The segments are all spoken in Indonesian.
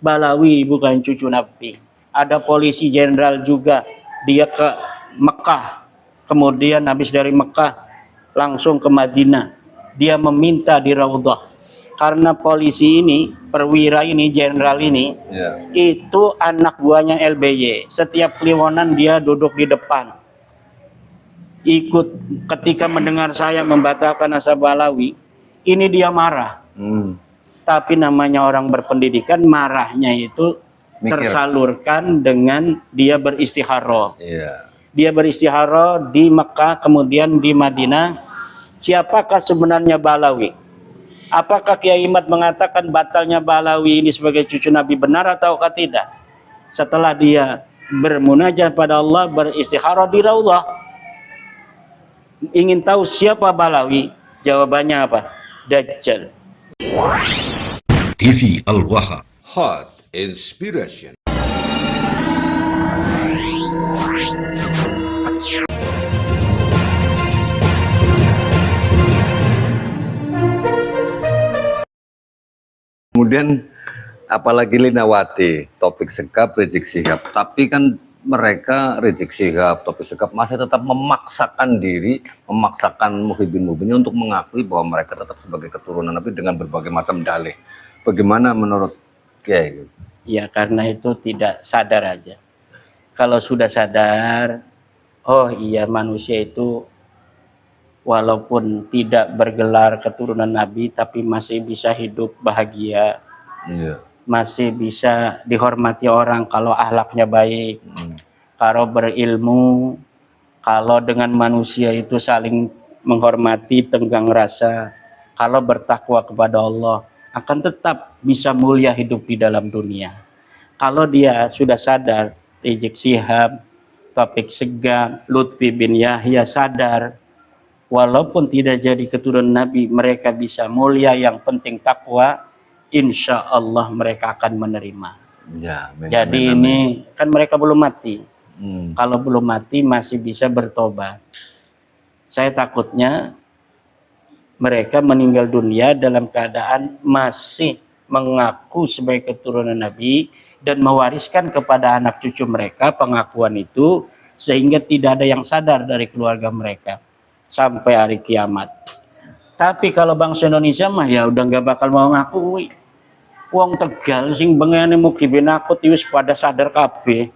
Balawi bukan cucu Nabi. Ada polisi jenderal juga, dia ke Mekah, kemudian habis dari Mekah langsung ke Madinah. Dia meminta di Raudhah. Karena polisi ini, perwira ini, jenderal ini, itu anak buahnya LBY. Setiap kliwonan dia duduk di depan. Ikut ketika mendengar saya membatalkan nasab Balawi, ini dia marah. Tapi namanya orang berpendidikan, marahnya itu tersalurkan dengan dia beristikharah. Dia beristikharah di Mekah, kemudian di Madinah. Siapakah sebenarnya Balawi? Apakah Kiai Imad mengatakan batalnya Balawi ini sebagai cucu Nabi benar ataukah tidak? Setelah dia bermunajat pada Allah, beristikharah di Raudhah, ingin tahu siapa Balawi? Jawabannya apa? Dajjal. TV Al-Waha, Hot Inspiration. Kemudian apalagi Linawati, Taufik Shihab, Rizik Shihab. Tapi kan mereka Rizik Shihab, Taufik Shihab masih tetap memaksakan diri, memaksakan muhibin-muhibinnya untuk mengakui bahwa mereka tetap sebagai keturunan Nabi dengan berbagai macam dalih. Bagaimana menurut Kiai? Ya karena itu tidak sadar aja. Kalau sudah sadar, oh iya manusia itu walaupun tidak bergelar keturunan Nabi, tapi masih bisa hidup bahagia, masih bisa dihormati orang kalau akhlaknya baik, kalau berilmu, kalau dengan manusia itu saling menghormati, tenggang rasa, kalau bertakwa kepada Allah, akan tetap bisa mulia hidup di dalam dunia. Kalau dia sudah sadar, Rizik Shihab, Taufik Shihab, Lutfi bin Yahya sadar, walaupun tidak jadi keturunan Nabi, mereka bisa mulia, yang penting takwa, insya Allah mereka akan menerima. Jadi ini kan mereka belum mati. Kalau belum mati masih bisa bertobat. Saya takutnya mereka meninggal dunia dalam keadaan masih mengaku sebagai keturunan Nabi dan mewariskan kepada anak cucu mereka pengakuan itu, sehingga tidak ada yang sadar dari keluarga mereka sampai hari kiamat. Tapi kalau bangsa Indonesia mah ya udah nggak bakal mau ngakui. Wong Tegal sing bengene mugi ben aku wis pada sadar kabeh.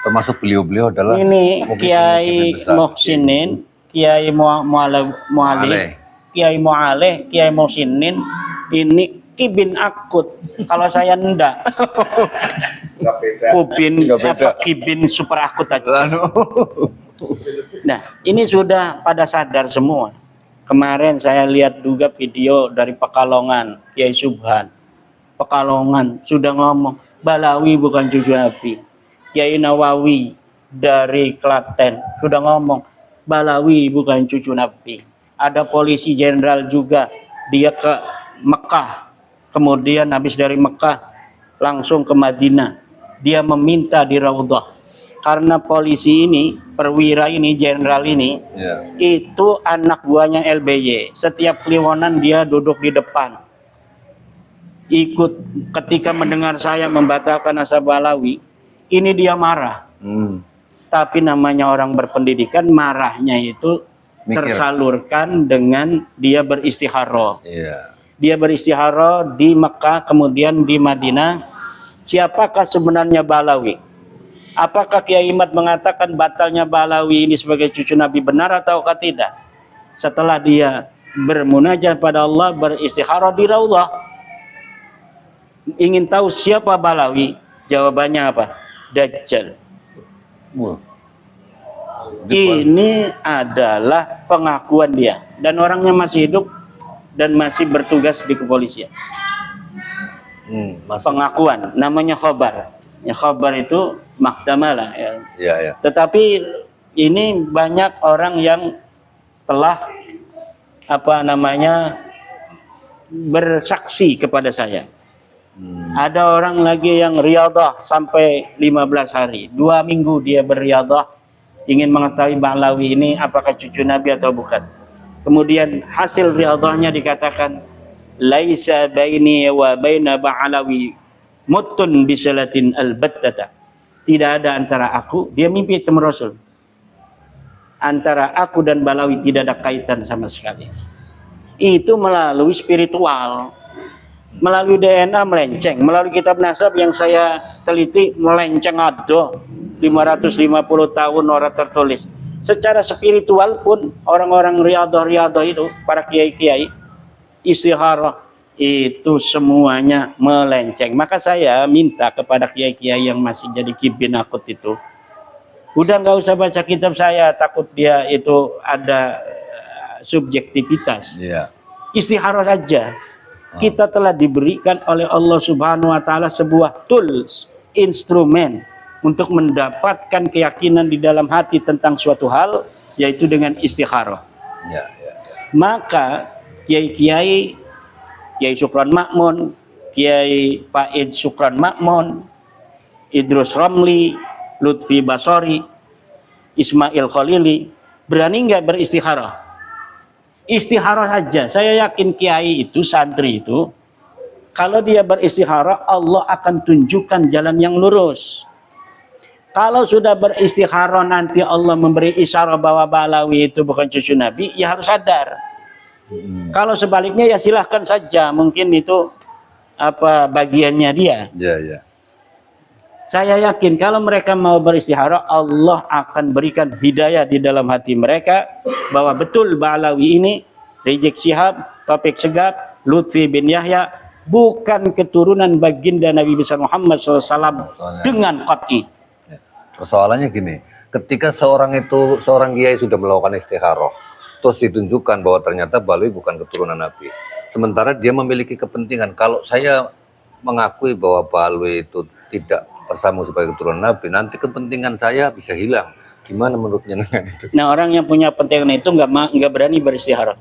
Termasuk beliau-beliau adalah ini Kiai Muhsinin, Kiai Mu'alih, Kiai Mu'alih, Kiai Muhsinin, ini Kibin Akut. Kalau saya ndak. Kibin super akut aja. Nah, ini sudah pada sadar semua. Kemarin saya lihat juga video dari Pekalongan, Kiai Subhan. Pekalongan sudah ngomong, Balawi bukan cucu Nabi. Kiai Nawawi dari Klaten sudah ngomong, Balawi bukan cucu Nabi. Ada polisi jenderal juga, dia ke Mekah, kemudian habis dari Mekah langsung ke Madinah. Dia meminta di Raudhah. Karena polisi ini, perwira ini, jenderal ini, itu anak buahnya LBY. Setiap kliwonan dia duduk di depan. Ikut ketika mendengar saya membatalkan nasab Balawi, ini dia marah. Tapi namanya orang berpendidikan, marahnya itu tersalurkan dengan dia beristikharah. Dia beristikharah di Mekah, kemudian di Madinah. Siapakah sebenarnya Balawi? Apakah Kiai Imad mengatakan batalnya Balawi ini sebagai cucu Nabi benar ataukah tidak? Setelah dia bermunajat pada Allah, beristikharah di Raudhah, ingin tahu siapa Balawi? Jawabannya apa? Dajjal. Ini adalah pengakuan dia, dan orangnya masih hidup dan masih bertugas di kepolisian. Pengakuan, namanya khobar. Ya, khobar itu mahdamalah ya. Tetapi ini banyak orang yang telah bersaksi kepada saya. Ada orang lagi yang riyadhah sampai 15 hari, 2 minggu dia berriyadhah, ingin mengetahui Balawi ini apakah cucu Nabi atau bukan. Kemudian hasil riyadhahnya dikatakan laisa baini wa baina Balawi mutun bisalatin albattata. Tidak ada antara aku, dia mimpi teman Rasul. Antara aku dan Balawi tidak ada kaitan sama sekali. Itu melalui spiritual, melalui DNA melenceng, melalui kitab nasab yang saya teliti melenceng ada 550 tahun orang tertulis. Secara spiritual pun orang-orang riadah itu, para kiai-kiai istikharah itu semuanya melenceng. Maka saya minta kepada kiai-kiai yang masih jadi kibin akut itu, udah nggak usah baca kitab saya, takut dia itu ada subjektivitas. Istikharah saja. Kita telah diberikan oleh Allah Subhanahu wa taala sebuah tools, instrumen untuk mendapatkan keyakinan di dalam hati tentang suatu hal, yaitu dengan istikharah. Maka kiai-kiai, Kiai Syukran Makmun, Kiai Faid Syukran Makmun, Idrus Ramli, Lutfi Basori, Ismail Khalili, berani nggak beristikharah? Istikharah saja. Saya yakin kiai itu, santri itu, kalau dia beristikharah, Allah akan tunjukkan jalan yang lurus. Kalau sudah beristikharah nanti Allah memberi isyarat bahwa Balawi itu bukan cucu Nabi, ya harus sadar. Kalau sebaliknya ya silahkan saja, mungkin itu apa bagiannya dia. Saya yakin kalau mereka mau beristikharah, Allah akan berikan hidayah di dalam hati mereka bahwa betul Balawi ini, Rizik Syihab, Taufik Segaf, Lutfi bin Yahya bukan keturunan baginda Nabi besar Muhammad SAW dengan qat'i. Persoalannya gini, ketika seorang kiai sudah melakukan istikharah, terus ditunjukkan bahwa ternyata Balawi bukan keturunan Nabi. Sementara dia memiliki kepentingan, kalau saya mengakui bahwa Balawi itu tidak bersambung sebagai keturunan Nabi, nanti kepentingan saya bisa hilang. Gimana menurutnya dengan itu? Nah, orang yang punya kepentingan itu nggak berani beristikharah.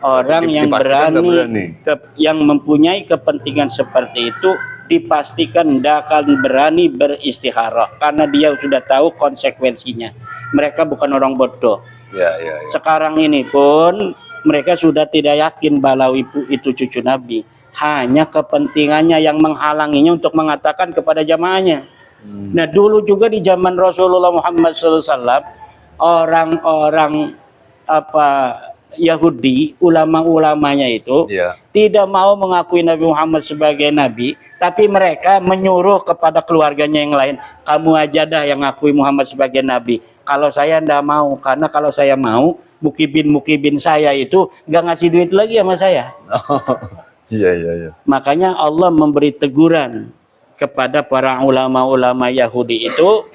Orang yang berani, yang mempunyai kepentingan seperti itu dipastikan tidak akan berani beristikharah karena dia sudah tahu konsekuensinya. Mereka bukan orang bodoh. Sekarang ini pun mereka sudah tidak yakin Balawi itu cucu Nabi. Hanya kepentingannya yang menghalanginya untuk mengatakan kepada jamaahnya. Nah, dulu juga di zaman Rasulullah Muhammad SAW, orang-orang Yahudi, ulama-ulamanya itu tidak mau mengakui Nabi Muhammad sebagai Nabi, tapi mereka menyuruh kepada keluarganya yang lain, kamu aja dah yang ngakui Muhammad sebagai Nabi. Kalau saya ndak mau, karena kalau saya mau, mukibin saya itu nggak ngasih duit lagi sama saya. Makanya Allah memberi teguran kepada para ulama-ulama Yahudi itu,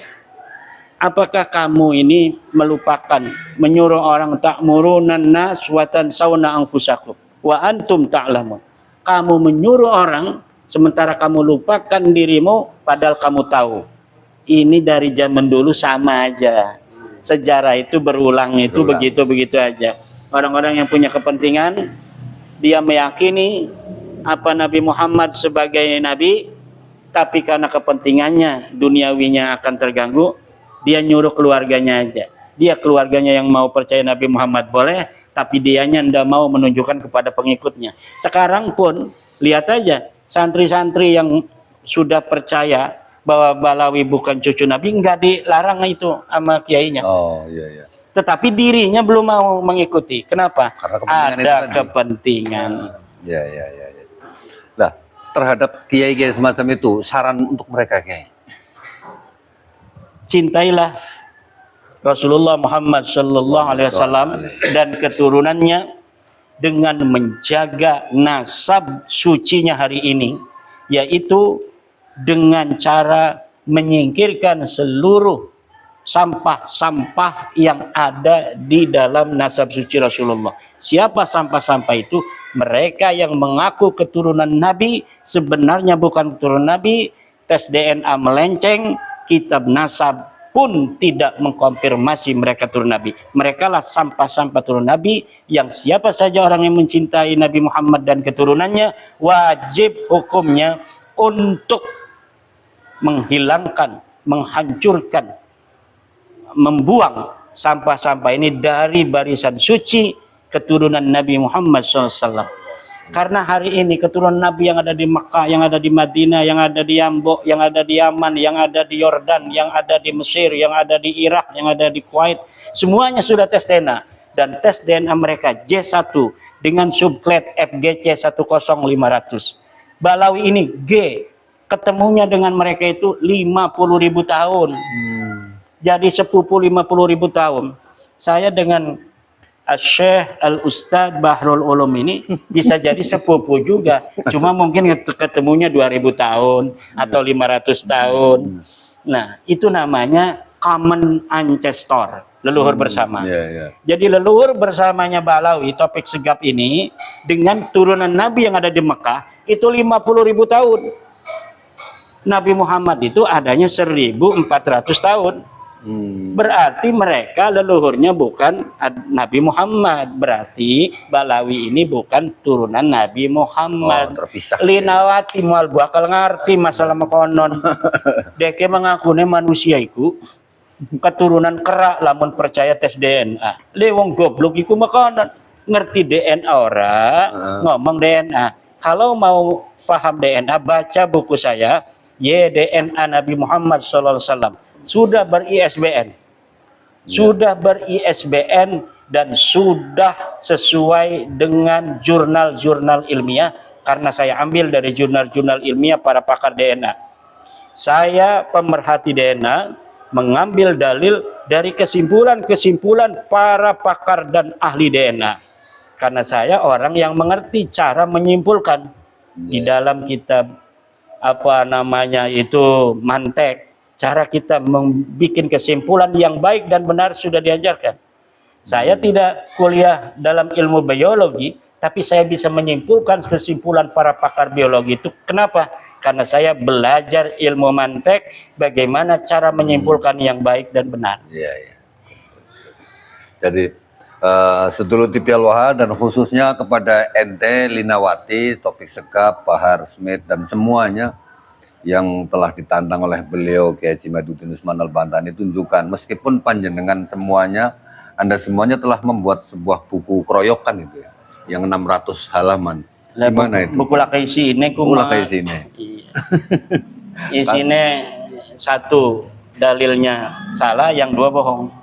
apakah kamu ini melupakan, menyuruh orang ta'murunan nas wa tansawna anfusakum wa antum ta'lamun. Kamu menyuruh orang sementara kamu lupakan dirimu padahal kamu tahu. Ini dari zaman dulu sama aja. Sejarah itu berulang itu begitu-begitu aja. Orang-orang yang punya kepentingan, dia meyakini apa Nabi Muhammad sebagai nabi, tapi karena kepentingannya duniawinya akan terganggu, dia nyuruh keluarganya aja. Dia keluarganya yang mau percaya Nabi Muhammad boleh, tapi dianya tidak mau menunjukkan kepada pengikutnya. Sekarang pun lihat aja santri-santri yang sudah percaya bahwa Balawi bukan cucu Nabi, nggak dilarang itu sama kiainya. Tetapi dirinya belum mau mengikuti. Kenapa? Ada kepentingan. Nah, terhadap kiai-kiai semacam itu, saran untuk mereka kiai? Cintailah Rasulullah Muhammad Sallallahu Alaihi Wasallam dan keturunannya dengan menjaga nasab sucinya hari ini, yaitu dengan cara menyingkirkan seluruh sampah-sampah yang ada di dalam nasab suci Rasulullah. Siapa sampah-sampah itu? Mereka yang mengaku keturunan Nabi sebenarnya bukan keturunan Nabi, tes DNA melenceng, kitab nasab pun tidak mengkonfirmasi mereka turun Nabi. Mereka lah sampah-sampah turun Nabi, yang siapa saja orang yang mencintai Nabi Muhammad dan keturunannya wajib hukumnya untuk menghilangkan, menghancurkan, membuang sampah-sampah ini dari barisan suci keturunan Nabi Muhammad SAW. Karena hari ini keturunan Nabi yang ada di Makkah, yang ada di Madinah, yang ada di Yambok, yang ada di Yaman, yang ada di Yordan, yang ada di Mesir, yang ada di Irak, yang ada di Kuwait, semuanya sudah tes DNA. Dan tes DNA mereka J1 dengan subclade FGC 10500. Balawi ini G, ketemunya dengan mereka itu 50.000 tahun. Jadi sepupu 50.000 tahun. Saya dengan Syekh Al-Ustadz Bahrul Ulum ini bisa jadi sepupu juga. Cuma mungkin ketemunya 2000 tahun atau 500 tahun. Nah, itu namanya common ancestor, leluhur bersama. Jadi leluhur bersamanya Balawi, topik segap ini, dengan turunan Nabi yang ada di Mekah, itu 50.000 tahun. Nabi Muhammad itu adanya 1400 tahun. Berarti mereka leluhurnya bukan Nabi Muhammad. Berarti Balawi ini bukan turunan Nabi Muhammad. Terpisah. Linawati mual bakal ngerti masalah makonon. Deke mengakune manusia iku keturunan kerak lamun percaya tes DNA. Lewong goblok iku makonon ngerti DNA ora, ngomong DNA. Kalau mau paham DNA, baca buku saya YDNA Nabi Muhammad SAW. Sudah ber-ISBN, sudah ber-ISBN dan sudah sesuai dengan jurnal-jurnal ilmiah, karena saya ambil dari jurnal-jurnal ilmiah para pakar DNA. Saya pemerhati DNA, mengambil dalil dari kesimpulan-kesimpulan para pakar dan ahli DNA, karena saya orang yang mengerti cara menyimpulkan. Di dalam kitab apa namanya itu mantek, cara kita membuat kesimpulan yang baik dan benar sudah diajarkan. Saya tidak kuliah dalam ilmu biologi, tapi saya bisa menyimpulkan kesimpulan para pakar biologi itu. Kenapa? Karena saya belajar ilmu mantek, bagaimana cara menyimpulkan yang baik dan benar. Jadi sedulur Tipial Waha dan khususnya kepada ente Linawati, Topik Segap, Bahar Smith dan semuanya yang telah ditantang oleh beliau Kiai Haji Madudin Usman Al-Bantani, tunjukkan meskipun panjenengan semuanya, Anda semuanya telah membuat sebuah buku keroyokan itu ya, yang 600 halaman. Gimana itu? Buku lakaisi ini Buku lakaisi ini. Isinya satu dalilnya salah, yang dua bohong.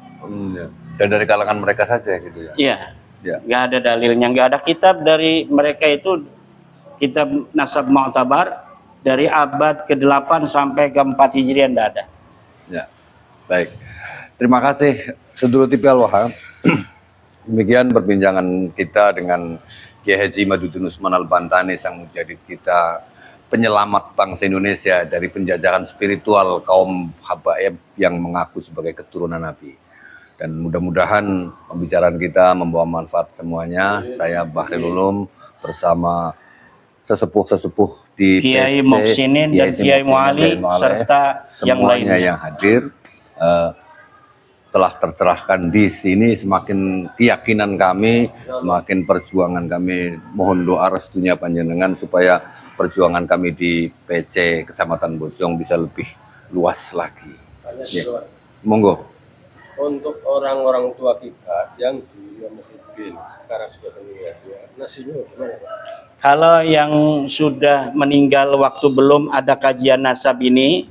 Dan dari kalangan mereka saja gitu ya. Iya. Nggak ada dalilnya, nggak ada kitab dari mereka itu, kitab Nasab Mu'tabar dari abad ke-8 sampai ke-4 Hijriah tidak ada. Ya, baik. Terima kasih sedulur Tipial Waha. Demikian perbincangan kita dengan Kiai Haji Madudin Usman Al-Bantani, sang mujahid kita, penyelamat bangsa Indonesia dari penjajahan spiritual kaum habaib yang mengaku sebagai keturunan Nabi. Dan mudah-mudahan pembicaraan kita membawa manfaat semuanya. Saya Bahrul Ulum bersama sesepuh-sesepuh di Kiai PC, Muhsinin dan Kiai Muali serta yang lainnya yang hadir telah tercerahkan di sini. Semakin keyakinan kami, semakin perjuangan kami, mohon doa restunya panjenengan supaya perjuangan kami di PC Kecamatan Bojong bisa lebih luas lagi. Ya. Monggo. Untuk orang-orang tua kita yang dulunya muhibbin, sekarang sudah meninggal, ya, nasinya gimana Pak? Kalau yang sudah meninggal waktu belum ada kajian nasab ini,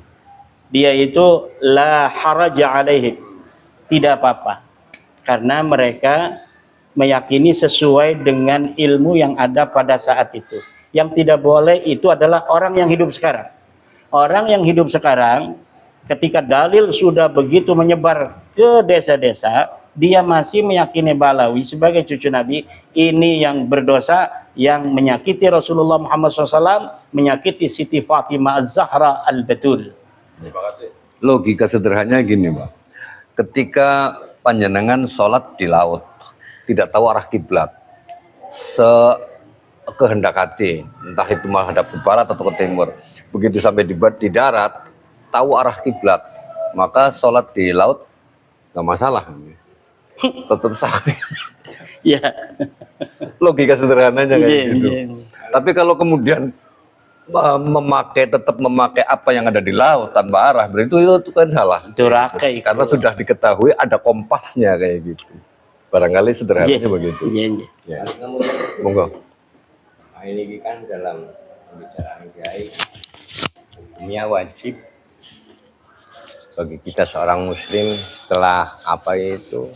dia itu la haraja alaihim, tidak apa-apa, karena mereka meyakini sesuai dengan ilmu yang ada pada saat itu. Yang tidak boleh itu adalah orang yang hidup sekarang. Orang yang hidup sekarang, ketika dalil sudah begitu menyebar ke desa-desa, dia masih meyakini Balawi sebagai cucu Nabi, ini yang berdosa, yang menyakiti Rasulullah Muhammad SAW, menyakiti Siti Fatimah Az-Zahra Al-Batul. Logika sederhananya gini, Pak. Ketika panjenengan sholat di laut, tidak tahu arah kiblat, sekehendak hati, entah itu menghadap ke barat atau ke timur, begitu sampai di darat, tahu arah kiblat, maka sholat di laut nggak masalah, tetap sah. Ya. Logika sederhananya kayak gitu. Tapi kalau kemudian tetap memakai apa yang ada di laut tanpa arah, berarti itu kan salah. Durakai. Karena sudah diketahui ada kompasnya kayak gitu. Barangkali sederhananya begitu. Ya. Monggo. Nah, ini kan dalam pembicaraan kiai, hukumnya wajib bagi kita seorang muslim setelah apa itu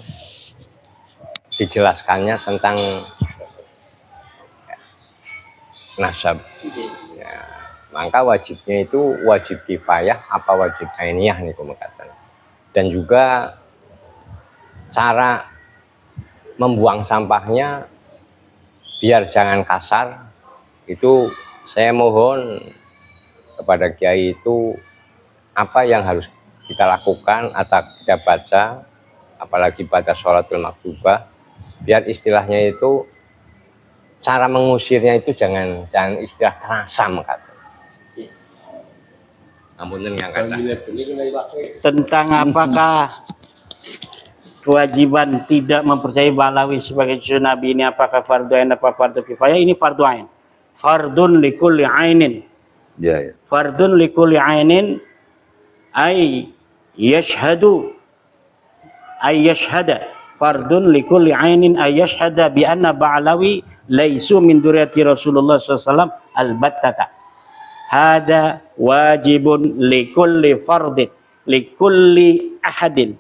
dijelaskannya tentang nasab. Ya, maka wajibnya itu wajib kifayah apa wajib ainiyah nih kumekatan. Dan juga cara membuang sampahnya biar jangan kasar. Itu saya mohon kepada kiai itu apa yang harus kita lakukan atau kita baca, apalagi pada sholatul maktubah, biar istilahnya itu cara mengusirnya itu jangan istilah terasam kata. Namun yang kata Tentang apakah kewajiban tidak mempercayai Balawi sebagai cucu Nabi ini apakah fardu ain apa fardu kifayah? Ini fardu ain. Fardun likulli ainin. Ya, ya. Fardun likulli ainin ay yashhadu ay yashhada. Fardun likulli ainin ay yashhada bi anna Ba'lawi laisu min duriyati Rasulullah SAW albattata. Hada wajibun likulli fardin likulli ahadin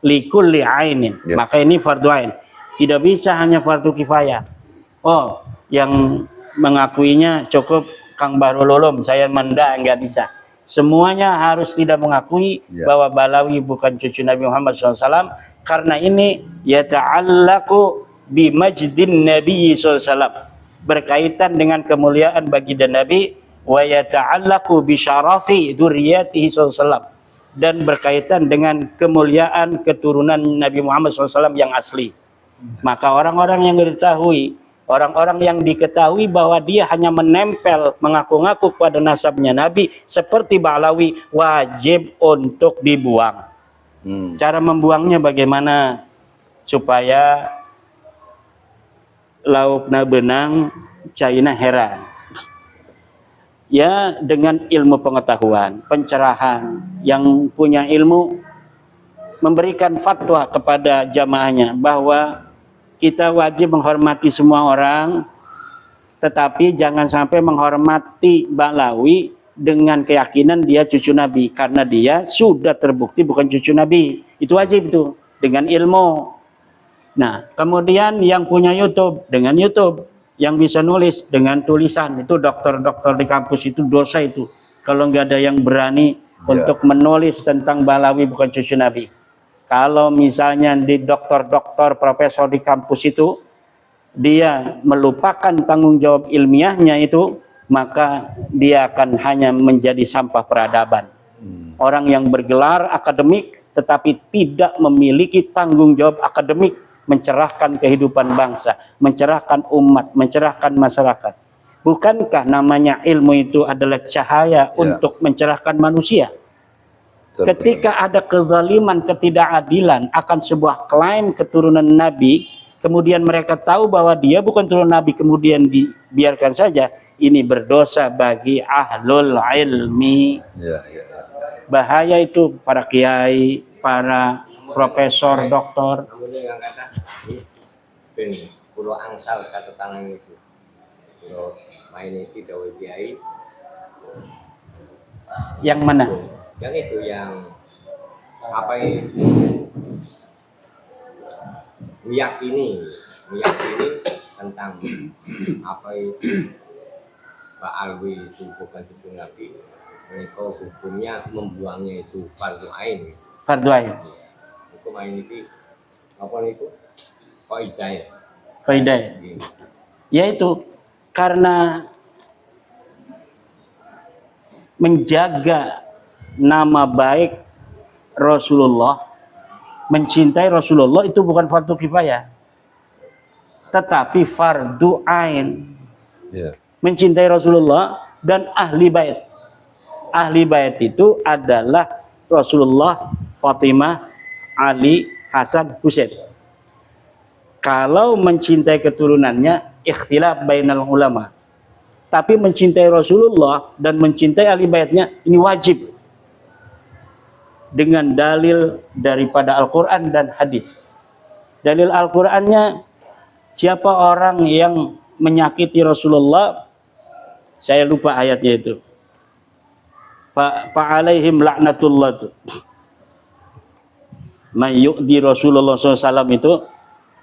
likulli ainin. Ya. Maka ini fardu ain. Tidak bisa hanya fardu kifayah. Oh, yang mengakuinya cukup Kang Bahrul Ulum, saya menda enggak bisa. Semuanya harus tidak mengakui Ya. bahwa Balawi bukan cucu Nabi Muhammad SAW, karena ini yata'allaku bimajdin Nabi SAW, berkaitan dengan kemuliaan baginda Nabi, wa yata'allaku bisyarafi dzurriyyatihi SAW, dan berkaitan dengan kemuliaan keturunan Nabi Muhammad SAW yang asli. Maka orang-orang yang diketahui bahwa dia hanya menempel mengaku-ngaku pada nasabnya Nabi seperti Ba'lawi, wajib untuk dibuang. Cara membuangnya bagaimana supaya laukna benang caina heran? Ya, dengan ilmu pengetahuan, pencerahan, yang punya ilmu memberikan fatwa kepada jamaahnya bahwa kita wajib menghormati semua orang, tetapi jangan sampai menghormati Ba'lawi dengan keyakinan dia cucu Nabi, karena dia sudah terbukti bukan cucu Nabi. Itu wajib itu dengan ilmu. Nah, kemudian yang punya YouTube dengan YouTube, yang bisa nulis dengan tulisan, itu dokter-dokter di kampus itu dosa itu. Kalau nggak ada yang berani untuk menulis tentang Ba'lawi bukan cucu Nabi. Kalau misalnya di dokter-dokter profesor di kampus itu dia melupakan tanggung jawab ilmiahnya itu, maka dia akan hanya menjadi sampah peradaban. Orang yang bergelar akademik tetapi tidak memiliki tanggung jawab akademik mencerahkan kehidupan bangsa, mencerahkan umat, mencerahkan masyarakat. Bukankah namanya ilmu itu adalah cahaya untuk mencerahkan manusia? Ketika ada kezaliman, ketidakadilan akan sebuah klaim keturunan Nabi, kemudian mereka tahu bahwa dia bukan turunan Nabi, kemudian dibiarkan saja, ini berdosa bagi ahlul ilmi. Bahaya itu para kiai, para profesor, doktor. yang kata ben pulau angsal kata tangan itu. Pulau main itu dawai kiai. Yang mana? Yang itu yang apa itu meyakini tentang apa itu Ba'lawi itu bukan cucu Nabi, mereka hukumnya membuangnya itu fardu ain. Fardu ain. Hukum ain itu apa itu? Kaidah ya. Kaidah. Yaitu karena menjaga nama baik Rasulullah, mencintai Rasulullah itu bukan fardu kifayah, tetapi fardu ain. Mencintai Rasulullah dan ahli bait. Ahli bait itu adalah Rasulullah, Fatimah, Ali, Hasan, Husain. Kalau mencintai keturunannya ikhtilaf bainal ulama. Tapi mencintai Rasulullah dan mencintai ahli baitnya ini wajib dengan dalil daripada Al-Quran dan hadis. Dalil Al-Qurannya, siapa orang yang menyakiti Rasulullah, saya lupa ayatnya itu. Fa'alaihim laknatullah itu. Mayyu'di Rasulullah SAW itu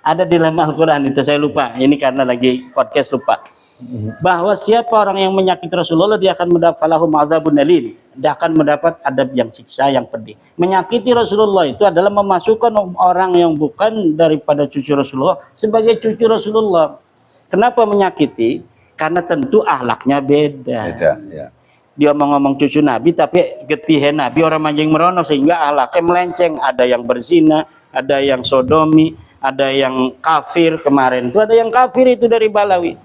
ada di dalam Al-Quran itu, saya lupa. Ini karena lagi podcast lupa. Bahwa siapa orang yang menyakiti Rasulullah, dia akan mendapat falahum adzabun alim. Dia akan mendapat adab yang siksa yang pedih. Menyakiti Rasulullah itu adalah memasukkan orang yang bukan daripada cucu Rasulullah sebagai cucu Rasulullah. Kenapa menyakiti? Karena tentu akhlaknya beda. Beda, ya. Dia mau ngomong cucu Nabi tapi getihe Nabi orang manjing merono sehingga akhlaknya melenceng. Ada yang berzina, ada yang sodomi, ada yang kafir. Kemarin itu ada yang kafir itu dari Balawi,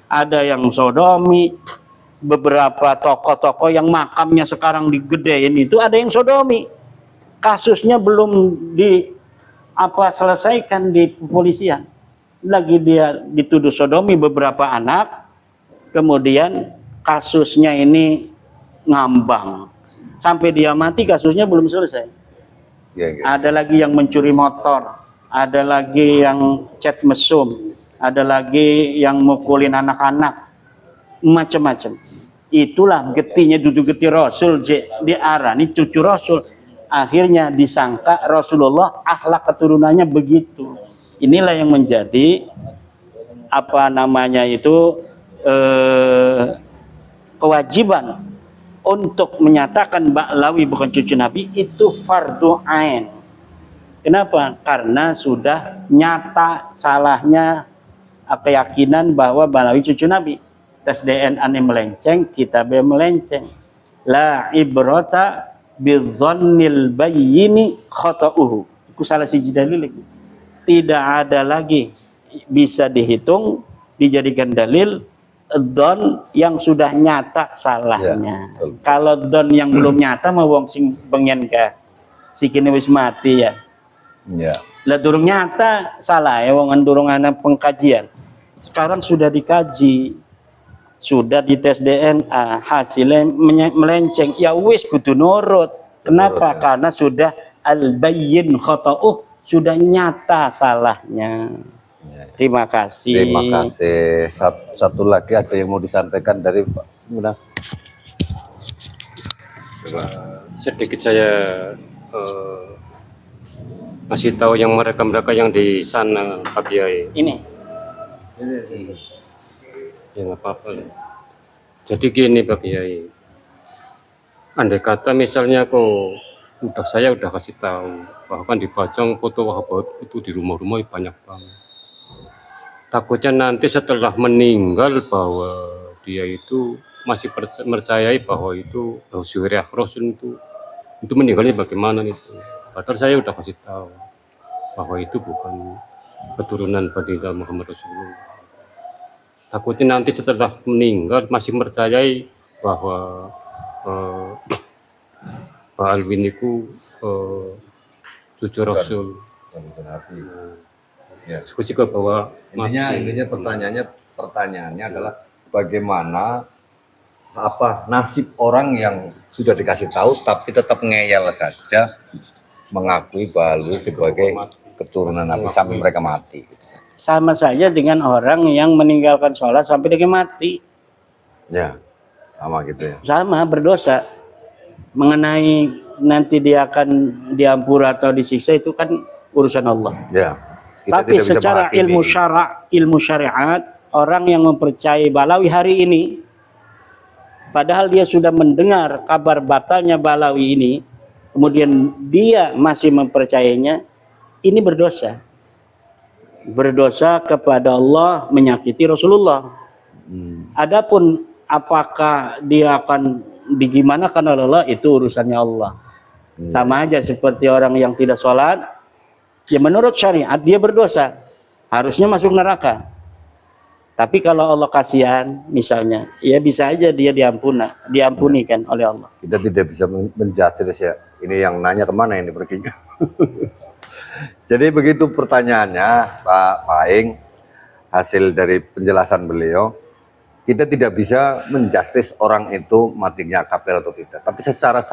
ada yang sodomi. Beberapa tokoh-tokoh yang makamnya sekarang digedein itu ada yang sodomi, kasusnya belum selesaikan di kepolisian, lagi dia dituduh sodomi beberapa anak, kemudian kasusnya ini ngambang sampai dia mati, kasusnya belum selesai. Ya, ya. Ada lagi yang mencuri motor, ada lagi yang cat mesum, ada lagi yang mukulin anak-anak, macam-macam. Itulah getinya duduk geti Rasul, diarani cucu Rasul. Akhirnya disangka Rasulullah akhlak keturunannya begitu. Inilah yang menjadi kewajiban untuk menyatakan Ba'lawi bukan cucu Nabi itu fardu ain. Kenapa? Karena sudah nyata salahnya keyakinan bahwa Ba'lawi cucu Nabi. Tes DNA melenceng, kitabnya melenceng. La ibrata bidzannil bayyini khata'uhu. Itu salah siji dalil. Tidak ada lagi bisa dihitung, dijadikan dalil don yang sudah nyata salahnya. Ya, kalau don yang belum nyata mau wong sing pengen ke sikine wis mati ya. Ya. Lah durung nyata salah ya wong durung ana pengkajian. Sekarang sudah dikaji, sudah dites DNA, hasilnya melenceng. Ya wis kudu nurut. Kenapa? Nurut, ya. Karena sudah al-bayyin khata'uh, sudah nyata salahnya. Ya. Terima kasih. Terima kasih. Satu lagi ada yang mau disampaikan dari Pak Muda? Sedikit saya kasih tahu yang mereka yang di sana, Pak Kiai. Ini. Ya nggak apa-apa. Jadi gini Pak Kiai, andai kata misalnya saya udah kasih tahu bahkan di Bajang foto Wahabat itu di rumah-rumah banyak banget. Takutnya nanti setelah meninggal bahwa dia itu masih percayai bahwa itu Rasul itu meninggalnya bagaimana itu. Padahal saya udah kasih tahu bahwa itu bukan keturunan baginda Muhammad Rasulullah. Takutnya nanti setelah meninggal masih percayai bahwa Pak Alwin itu cucu Rasul. Ya. Juga bahwa Intinya pertanyaannya adalah bagaimana nasib orang yang sudah dikasih tahu tapi tetap ngeyel saja mengakui Ba'lawi sebagai keturunan Nabi sampai mereka mati. Sama saja dengan orang yang meninggalkan sholat sampai dia mati. Ya, sama gitu ya. Sama, berdosa. Mengenai nanti dia akan diampura atau disiksa itu kan urusan Allah. Ya. Tapi secara ilmu syariat, orang yang mempercayai Ba'lawi hari ini, padahal dia sudah mendengar kabar batalnya Ba'lawi ini, kemudian dia masih mempercayainya, ini berdosa. Berdosa kepada Allah, menyakiti Rasulullah. Adapun apakah dia akan digimanakan oleh Allah, itu urusannya Allah. Sama aja seperti orang yang tidak sholat, ya menurut syariat dia berdosa, harusnya masuk neraka. Tapi kalau Allah kasihan misalnya, ya bisa aja dia diampunikan oleh Allah. Kita tidak bisa menjelaskan ya. Ini yang nanya kemana ini perginya. Jadi begitu pertanyaannya Pak Aing, hasil dari penjelasan beliau, kita tidak bisa menjustis orang itu matinya kafir atau tidak. Tapi secara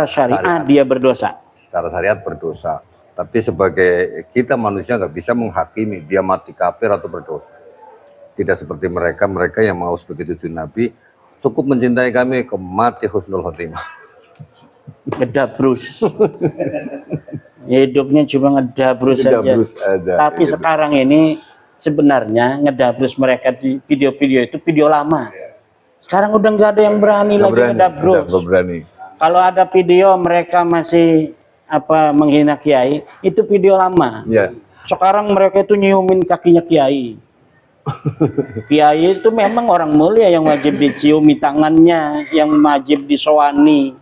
syariat dia berdosa. Secara syariat berdosa. Tapi sebagai kita manusia nggak bisa menghakimi dia mati kafir atau berdosa. tidak seperti mereka, mereka yang mau sebagai cucu Nabi, cukup mencintai kami ke mati husnul khotimah. Ngedabrus. Hidupnya cuma ngedabrus saja. Ngedabrus aja, Tapi gitu. sekarang ini sebenarnya ngedabrus mereka di video-video itu video lama. Sekarang udah nggak ada yang berani Nggak lagi berani, ngedabrus. nggak berani. Kalau ada video mereka masih menghina kiai, itu video lama. Ya, Sekarang mereka itu nyiumin kakinya kiai. Kiai itu memang orang mulia yang wajib diciumi tangannya, yang wajib disowani.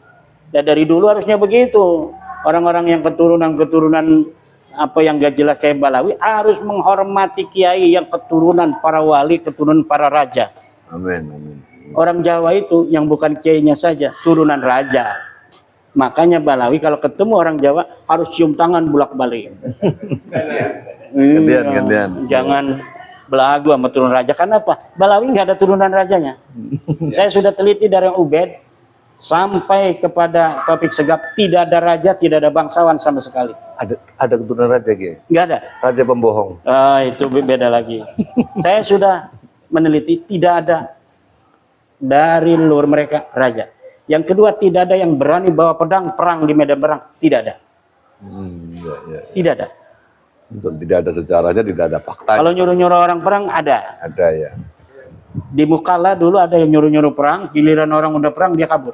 Dan dari dulu harusnya begitu. Orang-orang yang keturunan yang gak jelas kayak Balawi harus menghormati kiai yang keturunan para wali, keturunan para raja. amin, amin. Orang Jawa itu yang bukan kiainya saja, turunan raja. Makanya Balawi kalau ketemu orang Jawa harus cium tangan bolak-balik. Gantian, Iya, gantian. Jangan belagu sama turunan raja. Karena apa? Balawi nggak ada turunan rajanya. Saya sudah teliti dari Ubed sampai kepada topik segap, tidak ada raja, tidak ada bangsawan sama sekali. Ada keturunan raja, Ki? Nggak ada. Raja pembohong. Itu beda lagi. Saya sudah meneliti, tidak ada dari luar mereka raja. Yang kedua, tidak ada yang berani bawa pedang perang di medan perang. Tidak ada. Ya. Tidak ada. Betul, tidak ada sejarahnya, tidak ada faktanya. Kalau nyuruh-nyuruh orang perang ada. Ada ya. Di Mukalla dulu ada yang nyuruh-nyuruh perang, giliran orang udah perang dia kabur.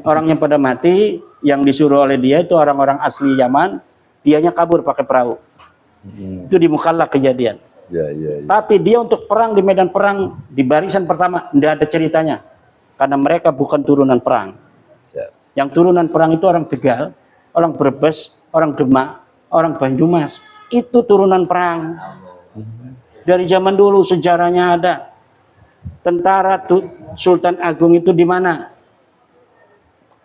Orangnya pada mati, yang disuruh oleh dia itu orang-orang asli Yaman, dianya kabur pakai perahu. Itu di Mukalla kejadian. Ya. Tapi dia untuk perang di medan perang di barisan pertama tidak ada ceritanya. Karena mereka bukan turunan perang. Ya. Yang turunan perang itu orang Tegal, orang Brebes, orang Demak, orang Banyumas. Itu turunan perang. Dari zaman dulu sejarahnya ada. Tentara Sultan Agung itu di mana?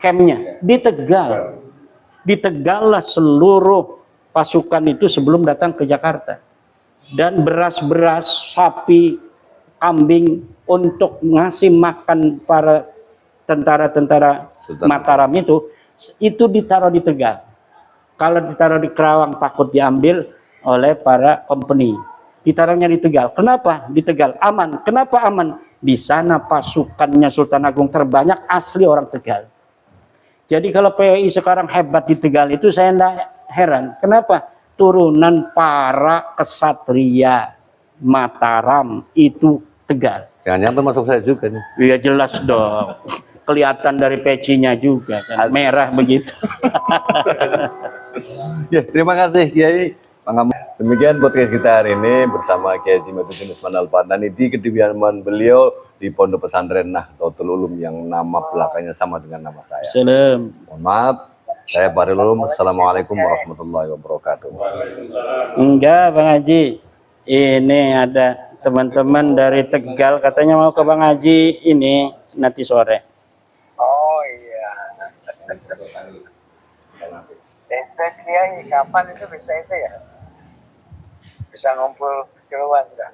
Campnya di Tegal. Di Tegal lah seluruh pasukan itu sebelum datang ke Jakarta. Dan beras-beras, sapi, kambing untuk ngasih makan para tentara-tentara Mataram itu ditaruh di Tegal. Kalau ditaruh di Kerawang takut diambil oleh para company. Ditaruhnya di Tegal. Kenapa? Di Tegal aman. Kenapa aman? Di sana pasukannya Sultan Agung terbanyak asli orang Tegal. Jadi kalau PWI sekarang hebat di Tegal itu saya tidak heran. Kenapa? Turunan para kesatria Mataram itu Tegal. Jangan-jangan termasuk saya juga nih. Iya jelas dong. Kelihatan dari pecinya juga kan. Merah begitu. Ya, terima kasih Kiai. Demikian podcast kita hari ini bersama Kiai Jimaduddin Usman Al-Fatani di kediaman beliau di Pondok Pesantren Nahdlatul Ulum yang nama belakangnya sama dengan nama saya. Salam. Mohon maaf, saya Bahril Ulum. Assalamualaikum warahmatullahi wabarakatuh. Enggak Bang Haji. Ini ada teman-teman dari Tegal katanya mau ke Bang Haji ini nanti sore. Oh iya. Kiai kapan itu bisa itu ya? Bisa ngumpul keluar enggak?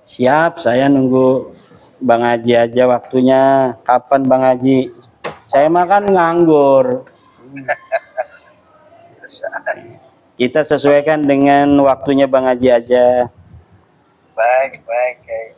Siap, saya nunggu Bang Haji aja waktunya. Kapan Bang Haji? Saya makan nganggur. Kita sesuaikan dengan waktunya Bang Haji aja. Baik, Kiai.